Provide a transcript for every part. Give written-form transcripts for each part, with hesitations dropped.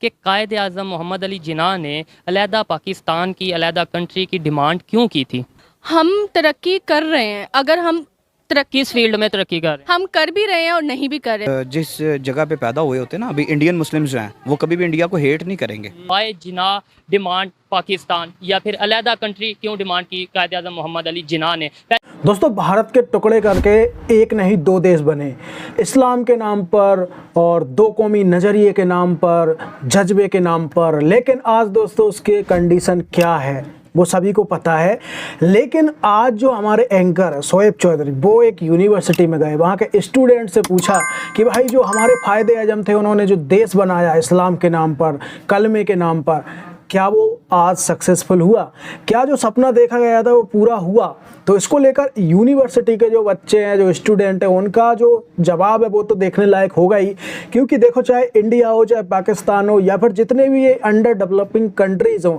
कि कायद आज़म मोहम्मद अली जिन्ना ने अलहदा पाकिस्तान की, अलहदा कंट्री की डिमांड क्यों की थी? हम तरक्की कर रहे हैं। अगर हम तरक्की किस फील्ड में तरक्की कर रहे हैं? हम कर भी रहे हैं और नहीं भी कर रहे। जिस जगह पे पैदा हुए होते हैं ना, अभी इंडियन मुस्लिम्स जो हैं वो कभी भी इंडिया को हेट नहीं करेंगे। वाई जिन्ना डिमांड पाकिस्तान, या फिर अलहदा कंट्री क्यों डिमांड की कायद आज़म मोहम्मद अली जिन्ना ने? दोस्तों, भारत के टुकड़े करके एक नहीं दो देश बने, इस्लाम के नाम पर और दो कौमी नज़रिए के नाम पर, जज्बे के नाम पर। लेकिन आज दोस्तों उसके कंडीशन क्या है वो सभी को पता है। लेकिन आज जो हमारे एंकर शोएब चौधरी, वो एक यूनिवर्सिटी में गए, वहाँ के स्टूडेंट से पूछा कि भाई जो हमारे फ़ायदे आजम थे, उन्होंने जो देश बनाया इस्लाम के नाम पर, कलमे के नाम पर, क्या वो आज सक्सेसफुल हुआ? क्या जो सपना देखा गया था वो पूरा हुआ? तो इसको लेकर यूनिवर्सिटी के जो बच्चे हैं, जो स्टूडेंट हैं, उनका जो जवाब है वो तो देखने लायक होगा ही। क्योंकि देखो, चाहे इंडिया हो, चाहे पाकिस्तान हो, या फिर जितने भी ये अंडर डेवलपिंग कंट्रीज़ हों,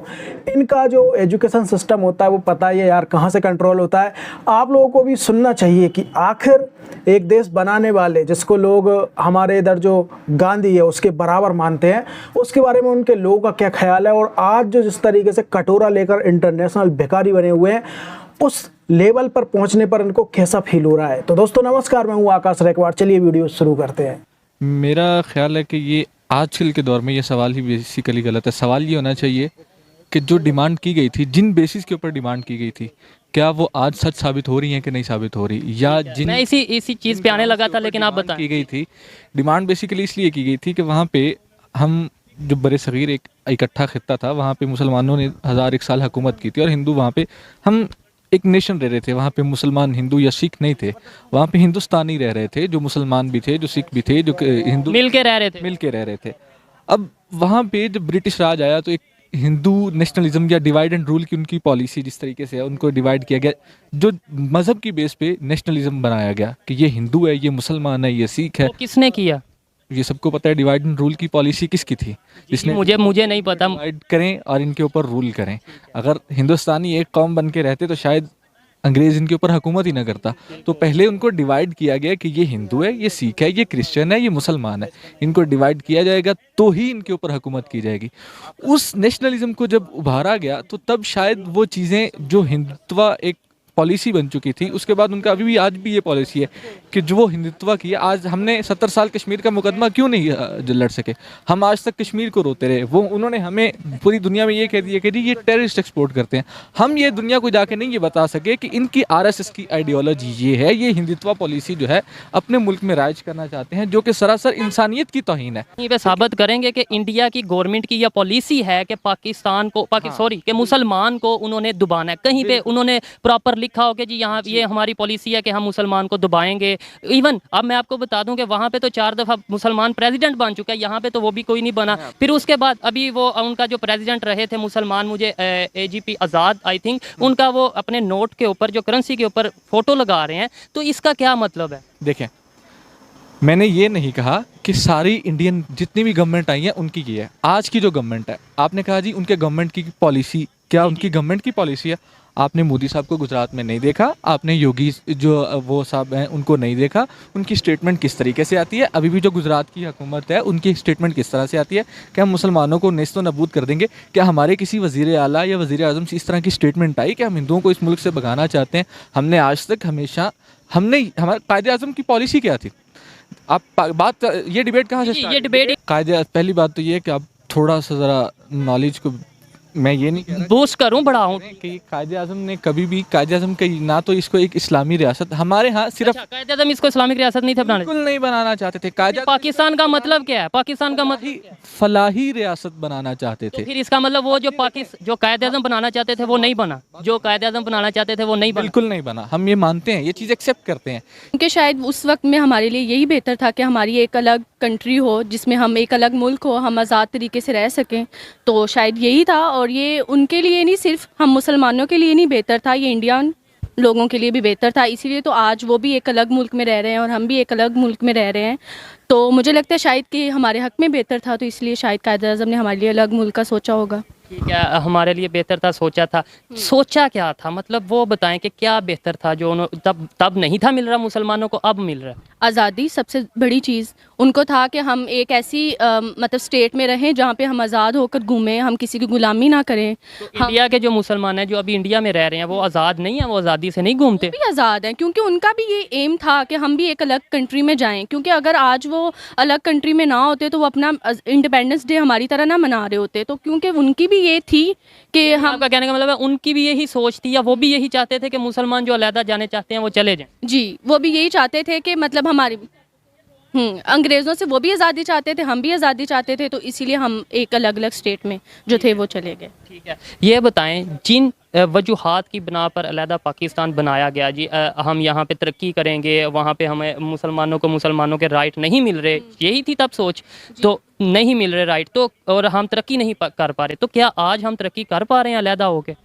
इनका जो एजुकेशन सिस्टम होता है वो पता ही है यार कहाँ से कंट्रोल होता है। आप लोगों को भी सुनना चाहिए कि आखिर एक देश बनाने वाले, जिसको लोग हमारे इधर जो गांधी है उसके बराबर मानते हैं, उसके बारे में उनके लोगों का क्या ख्याल है। और आज जो जिस तरीके से कटोरा लेकर इंटरनेशनल भिखारी बने हुए हैं, उस लेवल पर पहुंचने पर इनको कैसा फील हो रहा है। तो दोस्तों नमस्कार, मैं हूं आकाश रेकवार। चलिए वीडियो शुरू करते हैं। मेरा ख्याल है कि ये आजकल के दौर में ये सवाल ही बेसिकली गलत है। सवाल ये होना चाहिए कि जो डिमांड की गई थी, जिन बेसिस के ऊपर डिमांड की गई थी, क्या वो आज सच साबित हो रही है कि नहीं साबित हो रही, या जिन मैं इसी चीज़ पे आने लगा था, लेकिन आप बताएं। की गई थी डिमांड बेसिकली इसलिए की गई थी कि वहाँ पे हम जो बड़े सगीर एक इकट्ठा खित्ता था, वहाँ पे मुसलमानों ने 1001 साल हुकूमत की थी और हिंदू वहाँ पे, हम एक नेशन रह रहे थे। वहाँ पे मुसलमान, हिंदू या सिख नहीं थे, वहाँ पे हिंदुस्तानी रह रहे थे, जो मुसलमान भी थे, जो सिख भी थे, जो हिंदू मिल के रह रहे थे। अब वहाँ पे जब ब्रिटिश राज आया तो एक हिंदू नेशनलिज्म या डिवाइड एंड रूल की उनकी पॉलिसी जिस तरीके से है, उनको डिवाइड किया गया, जो मज़हब की बेस पे नेशनलिज्म बनाया गया कि ये हिंदू है, ये मुसलमान है, ये सिख है। तो किसने किया? ये सबको पता है डिवाइड एंड रूल की पॉलिसी किसकी थी, जिसने मुझे नहीं पता। डिवाइड करें और इनके ऊपर रूल करें। अगर हिंदुस्तानी एक कौम बन के रहते तो शायद अंग्रेज इनके ऊपर हुकूमत ही ना करता। तो पहले उनको डिवाइड किया गया कि ये हिंदू है, ये सिख है, ये क्रिश्चियन है, ये मुसलमान है। इनको डिवाइड किया जाएगा तो ही इनके ऊपर हुकूमत की जाएगी। उस नेशनलिज्म को जब उभारा गया तो तब शायद वो चीज़ें, जो हिंदुत्व एक पॉलिसी बन चुकी थी, उसके बाद उनका अभी भी आज भी ये पॉलिसी है कि जो वो हिंदुत्व की है। आज हमने 70 साल कश्मीर का मुकदमा क्यों नहीं लड़ सके? हम आज तक कश्मीर को रोते रहे। वो उन्होंने हमें पूरी दुनिया में ये कह दिया कि जी ये टेररिस्ट एक्सपोर्ट करते हैं। हम ये दुनिया को जाके नहीं ये बता सके कि इनकी आरएसएस की आइडियोलॉजी ये है, ये हिंदुत्व पॉलिसी जो है अपने मुल्क में राज करना चाहते हैं, जो कि सरासर इंसानियत की तौहीन है। यहीं पे साबित करेंगे कि इंडिया की गवर्नमेंट की यह पॉलिसी है कि पाकिस्तान को कि मुसलमान को उन्होंने दबाना है। कहीं पे उन्होंने प्रॉपर लिखा हो कि जी यहाँ ये हमारी पॉलिसी है कि हम मुसलमान को दबाएंगे। इवन अब मैं आपको बता दूं कि वहाँ पे तो 4 दफ़ा मुसलमान प्रेसिडेंट बन चुका है, यहाँ पे तो वो भी कोई नहीं बना। फिर उसके बाद अभी वो उनका जो प्रेसिडेंट रहे थे मुसलमान, मुझे एजीपी आज़ाद आई थिंक, उनका वो अपने नोट के ऊपर, जो करेंसी के ऊपर फोटो लगा रहे हैं। तो इसका क्या मतलब है? देखें, मैंने ये नहीं कहा कि सारी इंडियन जितनी भी गवर्नमेंट आई है उनकी की है। आज की जो गवर्नमेंट है, आपने कहा जी उनके गवर्नमेंट की पॉलिसी, क्या उनकी गवर्नमेंट की पॉलिसी है? आपने मोदी साहब को गुजरात में नहीं देखा, आपने योगी जो वो साहब हैं उनको नहीं देखा, उनकी स्टेटमेंट किस तरीके से आती है। अभी भी जो गुजरात की हुकूमत है उनकी स्टेटमेंट किस तरह से आती है कि हम मुसलमानों को नेस्तो नबूद कर देंगे। क्या हमारे किसी वज़ीर आला या वज़ीर आज़म से इस तरह की स्टेटमेंट आई कि हम हिंदुओं को इस मुल्क से भगाना चाहते हैं? हमने आज तक हमेशा, हमारे कायदे आज़म की पॉलिसी क्या थी? आप बात, ये डिबेट कहाँ से ये डिबेट, पहली बात तो ये है कि आप थोड़ा सा ज़रा नॉलेज को, मैं ये नहीं कह रहा बूस्ट करूं, बढ़ाऊं कि कायदे आज़म ने कभी भी, कायदे आज़म का ना तो इसको एक इस्लामी रियासत, हमारे यहाँ सिर्फ कायदे आज़म इसको इस्लामिक रियासत नहीं थे बनाने, बिल्कुल नहीं बनाना चाहते थे। कायदे पाकिस्तान का मतलब क्या है? पाकिस्तान का मतलब फलाही रियासत बनाना चाहते थे। फिर इसका मतलब वो जो कायदे आज़म बनाना चाहते थे वो नहीं बना, जो कायदे आज़म बनाना चाहते थे वो नहीं बना। बिल्कुल नहीं बना, हम ये मानते हैं, ये चीज़ एक्सेप्ट करते हैं। क्योंकि शायद उस वक्त में हमारे लिए यही बेहतर था कि हमारी एक अलग कंट्री हो, जिसमें हम एक अलग मुल्क हो, हम आज़ाद तरीके से रह सकें। तो शायद यही था, और ये उनके लिए नहीं, सिर्फ हम मुसलमानों के लिए नहीं बेहतर था, ये इंडियन लोगों के लिए भी बेहतर था। इसीलिए तो आज वो भी एक अलग मुल्क में रह रहे हैं और हम भी एक अलग मुल्क में रह रहे हैं। तो मुझे लगता है शायद कि हमारे हक में बेहतर था, तो इसलिए शायद कायद-ए-आज़म ने हमारे लिए अलग मुल्क का सोचा होगा। ठीक है, हमारे लिए बेहतर था, सोचा था। सोचा क्या था, मतलब वो बताएं कि क्या बेहतर था जो उन्होंने तब नहीं था मिल रहा मुसलमानों को, अब मिल रहा है। आज़ादी सबसे बड़ी चीज़ उनको था कि हम एक ऐसी मतलब स्टेट में रहें जहाँ पे हम आज़ाद होकर घूमें, हम किसी की गुलामी ना करें। तो इंडिया के जो मुसलमान हैं जो अभी इंडिया में रह रहे हैं वो आज़ाद नहीं है, वो आज़ादी से नहीं घूमते। भी आज़ाद हैं क्योंकि उनका भी ये एम था कि हम भी एक अलग कंट्री में जाएं, क्योंकि अगर आज वो अलग कंट्री में ना होते तो वो अपना इंडिपेंडेंस डे हमारी तरह ना मना रहे होते। तो क्योंकि उनकी भी ये थी कि हम आपका कहने का मतलब है उनकी भी यही सोच थी, या वो भी यही चाहते थे कि मुसलमान जो अलहदा जाने चाहते हैं वो चले जाएं। जी वो भी यही चाहते थे कि मतलब हमारी अंग्रेज़ों से वो भी आज़ादी चाहते थे, हम भी आज़ादी चाहते थे, तो इसीलिए हम एक अलग अलग स्टेट में जो थे वो चले गए। ठीक है, ये बताएं जिन वजूहात की बिना पर अलहदा पाकिस्तान बनाया गया जी, हम यहाँ पे तरक्की करेंगे, वहाँ पे हमें मुसलमानों के राइट नहीं मिल रहे, यही थी तब सोच। तो नहीं मिल रहे राइट, तो और हम तरक्की नहीं कर पा रहे, तो क्या आज हम तरक्की कर पा रहे हैं अलहदा होके?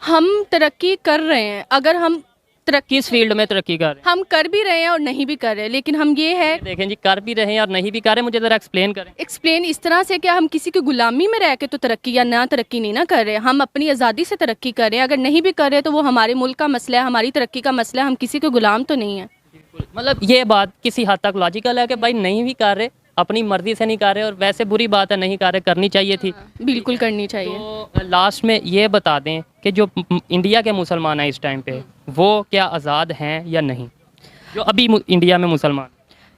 हम तरक्की कर रहे हैं, अगर हम तरक्की किस फील्ड में तरक्की कर रहे हैं? हम कर भी रहे हैं और नहीं भी कर रहे, लेकिन हम ये है देखें जी, कर भी रहे हैं और नहीं भी कर रहे, मुझे ज़रा एक्सप्लेन करें। एक्सप्लेन इस तरह से कि हम किसी की गुलामी में रह के तो तरक्की या ना तरक्की नहीं ना कर रहे, हम अपनी आज़ादी से तरक्की कर रहे हैं। अगर नहीं भी कर रहे तो वो हमारे मुल्क का मसला है, हमारी तरक्की का मसला है, हम किसी के गुलाम तो नहीं है। मतलब ये बात किसी हद तक लॉजिकल है कि भाई नहीं भी कर रहे, अपनी मर्जी से नहीं कर रहे, और वैसे बुरी बात है नहीं कर रहे, करनी चाहिए थी। बिल्कुल करनी चाहिए। तो लास्ट में ये बता दें कि जो इंडिया के मुसलमान हैं इस टाइम पे, वो क्या आज़ाद हैं या नहीं, जो अभी इंडिया में मुसलमान?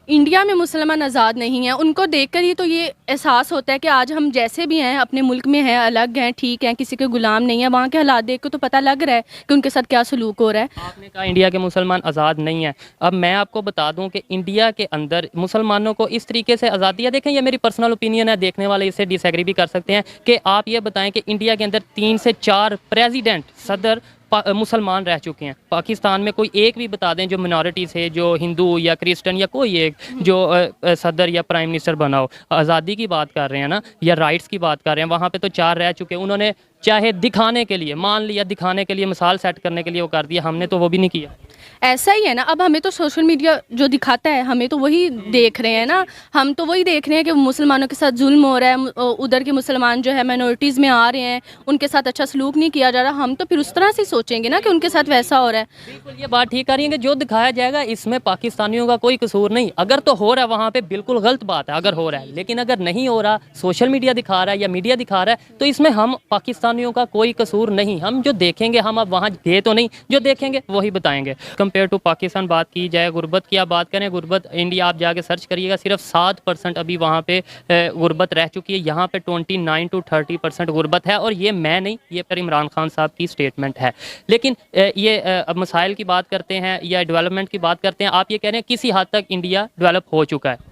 इंडिया में मुसलमान आज़ाद नहीं हैं, उनको देखकर ही तो ये एहसास होता है कि आज हम जैसे भी हैं अपने मुल्क में हैं, अलग हैं, ठीक हैं, किसी के गुलाम नहीं है। वहाँ के हालात देख कर तो पता लग रहा है कि उनके साथ क्या सलूक हो रहा है। आपने कहा इंडिया के मुसलमान आज़ाद नहीं है, अब मैं आपको बता दूं कि इंडिया के अंदर मुसलमानों को इस तरीके से आज़ादी है, देखें ये मेरी पर्सनल ओपिनियन है, देखने वाले इससे डिसएग्री भी कर सकते हैं, कि आप ये बताएं कि इंडिया के अंदर 3 से 4 प्रेसिडेंट सदर मुसलमान रह चुके हैं। पाकिस्तान में कोई एक भी बता दें जो मिनॉरिटी से, जो हिंदू या क्रिश्चियन या कोई एक जो सदर या प्राइम मिनिस्टर बना हो। आज़ादी की बात कर रहे हैं ना, या राइट्स की बात कर रहे हैं, वहाँ पे तो 4 रह चुके हैं। उन्होंने चाहे दिखाने के लिए, मान लिया दिखाने के लिए, मिसाल सेट करने के लिए वो कर दिया, हमने तो वो भी नहीं किया। ऐसा ही है ना, अब हमें तो सोशल मीडिया जो दिखाता है हमें तो वही देख रहे हैं ना, हम तो वही देख रहे हैं कि मुसलमानों के साथ जुल्म हो रहा है, उधर के मुसलमान जो है माइनॉरिटीज़ में आ रहे हैं, उनके साथ अच्छा सलूक नहीं किया जा रहा, हम तो फिर उस तरह से सोचेंगे ना कि उनके साथ वैसा हो रहा है। बिल्कुल ये बात ठीक कर रही है कि जो दिखाया जाएगा इसमें पाकिस्तानियों का कोई कसूर नहीं। अगर तो हो रहा है वहाँ पे बिल्कुल गलत बात है अगर हो रहा है, लेकिन अगर नहीं हो रहा, सोशल मीडिया दिखा रहा है या मीडिया दिखा रहा है, तो इसमें हम पाकिस्तानियों का कोई कसूर नहीं। हम जो देखेंगे, हम अब वहाँ गए तो नहीं, जो देखेंगे वही बताएंगे। कंपेयर टू पाकिस्तान बात की जाए, गुर्बत की आप बात करें, गुर्बत इंडिया आप जाके सर्च करिएगा, सिर्फ 7% अभी वहाँ पे गुर्बत रह चुकी है। यहाँ पे 29 to 30% गुर्बत है, और ये मैं नहीं, ये पर इमरान खान साहब की स्टेटमेंट है। लेकिन ये अब मसाइल की बात करते हैं या डेवलपमेंट की बात करते हैं, आप ये कह रहे हैं किसी हद तक इंडिया डेवलप हो चुका है।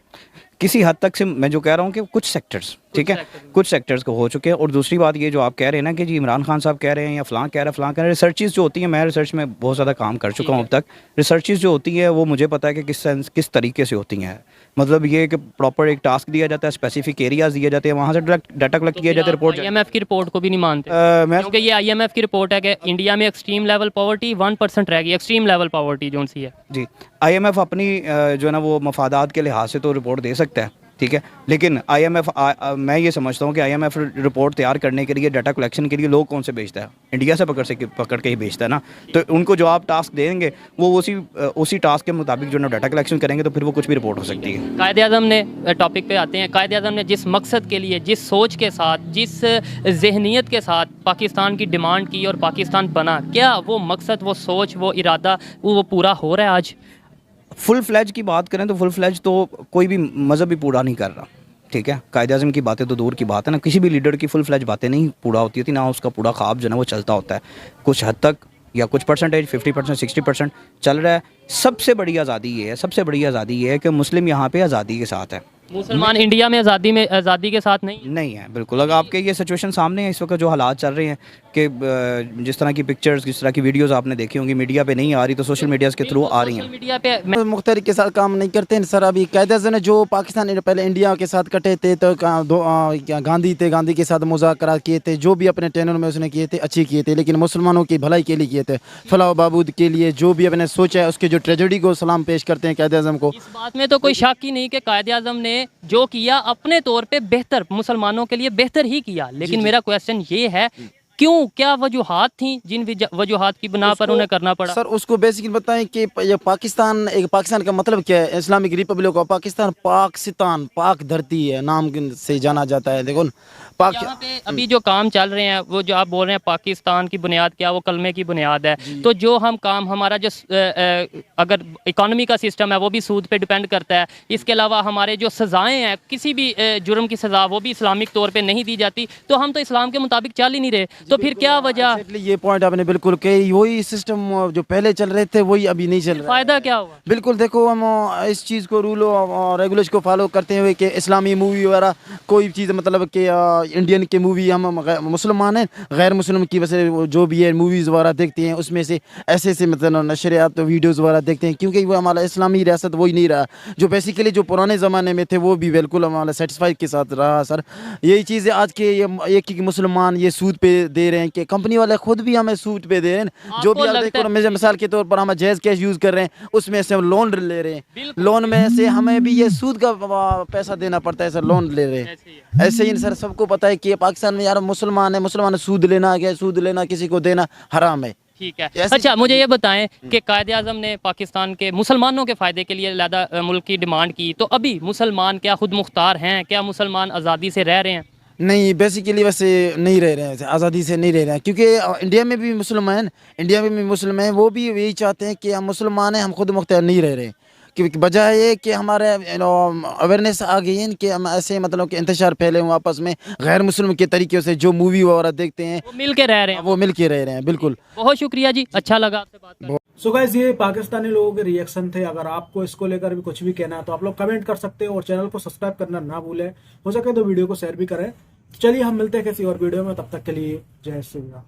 किसी हद तक से मैं जो कह रहा हूँ कि कुछ सेक्टर्स, ठीक है, कुछ सेक्टर्स को हो चुके हैं। और दूसरी बात ये जो आप कह रहे हैं ना कि जी इमरान खान साहब कह रहे हैं या फ़लाँ कह रहे हैं, फ़लाँ कह रहे हैं, रिसर्चेस जो होती हैं, मैं रिसर्च में बहुत ज़्यादा काम कर चुका हूँ अब तक। रिसर्चेस जो होती है वो मुझे पता है कि किस तरीके से होती हैं। मतलब ये कि प्रॉपर एक टास्क दिया जाता है, स्पेसिफिक एरियाज़ दिए जाते हैं, वहाँ से डाटा कलेक्ट किया जाता है, रिपोर्ट। IMF की रिपोर्ट को भी नहीं मानते, क्योंकि ये IMF की रिपोर्ट है कि इंडिया में एक्सट्रीम लेवल पॉवर्टी 1% रह गई, एक्सट्रीम लेवल पॉवर्टी जो सी है। जी, IMF अपनी जो है ना वो मफादात के लिहाज से तो रिपोर्ट दे सकता है, ठीक है, लेकिन IMF मैं ये समझता हूँ कि IMF रिपोर्ट तैयार करने के लिए, डाटा कलेक्शन के लिए लोग कौन से भेजता है? इंडिया से पकड़ के ही भेजता है ना। तो उनको जो आप टास्क देंगे वो उसी टास्क के मुताबिक जो ना डाटा कलेक्शन करेंगे, तो फिर वो कुछ भी रिपोर्ट हो सकती है। कायद-ए-आज़म ने, टॉपिक पे आते हैं, कायद-ए-आज़म ने जिस मकसद के लिए, जिस सोच के साथ, जिस जहनीत के साथ पाकिस्तान की डिमांड की और पाकिस्तान बना, क्या वो मकसद, वो सोच, वो इरादा वो पूरा हो रहा है आज? फुल फ्लैज की बात करें तो फुल फ्लैज तो कोई भी मज़हब भी पूरा नहीं कर रहा, ठीक है। कायद-ए-आज़म की बातें तो दूर की बात है ना, किसी भी लीडर की फुल फ्लैज बातें नहीं पूरा होती थी ना, उसका पूरा ख्वाब जो है वो चलता होता है। कुछ हद तक या कुछ परसेंटेज 50% 60% चल रहा है। सबसे बड़ी आज़ादी ये है कि मुस्लिम यहाँ पे आज़ादी के साथ है। मुसलमान इंडिया में आज़ादी के साथ नहीं है, बिल्कुल। अगर आपके ये सिचुएशन सामने है इस वक्त, जो हालात चल रहे हैं कि जिस तरह की पिक्चर्स, जिस तरह की वीडियोस आपने देखी होंगी, मीडिया पे नहीं आ रही तो सोशल मीडिया के थ्रू आ रही हैं। मीडिया पे मुख्तलिफ के साथ काम नहीं करते हैं सर। अभी कायद-ए-आज़म ने जो पाकिस्तान पहले इंडिया के साथ कटे थे, तो गांधी के साथ मुज़ाकरा किए थे, जो भी अपने टेनर में उसने किए थे अच्छी किए थे, लेकिन मुसलमानों की भलाई के लिए किए थे, फलाह बहबूद के लिए जो भी अपने सोचा है उसके जो ट्रेजेडी को सलाम पेश करते हैं कायद-ए-आज़म को। इस बात में तो कोई शक ही नहीं कि कायद-ए-आज़म ने जो किया अपने तौर पे बेहतर, मुसलमानों के लिए बेहतर ही किया, लेकिन मेरा क्वेश्चन ये है क्यों, क्या वजूहात थी जिन वजूहात की बिना पर उन्हें करना पड़ा? सर उसको बेसिकली बताएं कि ये पाकिस्तान, एक पाकिस्तान का मतलब क्या है? Islamic Republic of Pakistan, Pakistan, पाक धरती है नाम से जाना जाता है। देखो पाक, यहाँ पे अभी जो काम चल रहे हैं वो जो आप बोल रहे हैं पाकिस्तान की बुनियाद क्या, वो कलमे की बुनियाद है। तो जो हम काम हमारा जो अगर इकोनॉमी का सिस्टम है वो भी सूद पे डिपेंड करता है। इसके अलावा हमारे जो सज़ाएं हैं, किसी भी जुर्म की सज़ा वो भी इस्लामिक तौर पे नहीं दी जाती। तो हम तो इस्लाम के मुताबिक चल ही नहीं रहे, तो फिर क्या वजह? ये पॉइंट आपने बिल्कुल कही, वही सिस्टम जो पहले चल रहे थे वही अभी नहीं चल रहा। फ़ायदा क्या हुआ? बिल्कुल, देखो हम इस चीज़ को रूल और रेगुलेशन को फॉलो करते हुए कि इस्लामी मूवी वगैरह कोई चीज़ मतलब कि इंडियन की मूवी, हम मुसलमान हैं, गैर मुस्लिम की वजह से जो भी है मूवीज़ वगैरह देखते हैं, उसमें से ऐसे मतलब नशरियात वीडियोज़ वगैरह देखते हैं, क्योंकि वो हमारा इस्लामी रियासत वही नहीं रहा जो बेसिकली जो पुराने ज़माने में थे, वो भी बिल्कुल हमारा सेटिस्फाइड के साथ रहा। सर यही चीज़ है आज के ये एक ही मुसलमान ये सूद पे दे रहे हैं कि कंपनी वाले खुद भी हमें सूद पे दे रहे हैं। जो भी आप देखो, मिसाल के तौर पर हम जायज़ कैश यूज़ कर रहे हैं, उसमें से हम लोन ले रहे हैं, लोन में से हमें भी ये सूद का पैसा देना पड़ता है सर, लोन ले रहे हैं। ऐसे ही सर सबको पता है कि पाकिस्तान में यार मुसलमान है, मुसलमान सूद लेना क्या, सूद लेना किसी को देना हराम है। ठीक है। अच्छा मुझे ये बताएं कि कायदे आज़म ने पाकिस्तान के मुसलमानों के फ़ायदे के लिए अलहदा मुल्क की डिमांड की, तो अभी मुसलमान क्या खुद मुख्तार हैं? क्या मुसलमान आज़ादी से रह रहे हैं? नहीं, बेसिकली वैसे नहीं रह रहे हैं, आज़ादी से नहीं रह रहे हैं, क्योंकि इंडिया में भी मुसलमान, इंडिया में भी मुसलमान हैं, वो भी यही चाहते हैं कि हम मुसलमान हैं, हम खुद मुख्तार नहीं रह रहे हैं। क्योंकि वजह ये कि हमारे अवेयरनेस आ गई है कि हम ऐसे मतलब कि इंतशार फैले हुए आपस में गैर मुस्लिम के तरीके से जो मूवी वगैरह देखते हैं, वो मिल के रह रहे हैं, वो मिल के रह रहे हैं। बिल्कुल, बहुत शुक्रिया जी, अच्छा लगा आपसे बात करके। सो गाइस, ये पाकिस्तानी लोगों के रिएक्शन थे। अगर आपको इसको लेकर भी कुछ भी कहना है तो आप लोग कमेंट कर सकते हो और चैनल को सब्सक्राइब करना ना भूलें। हो सके तो वीडियो को शेयर भी करें। चलिए हम मिलते हैं किसी और वीडियो में, तब तक के लिए जय श्री राम।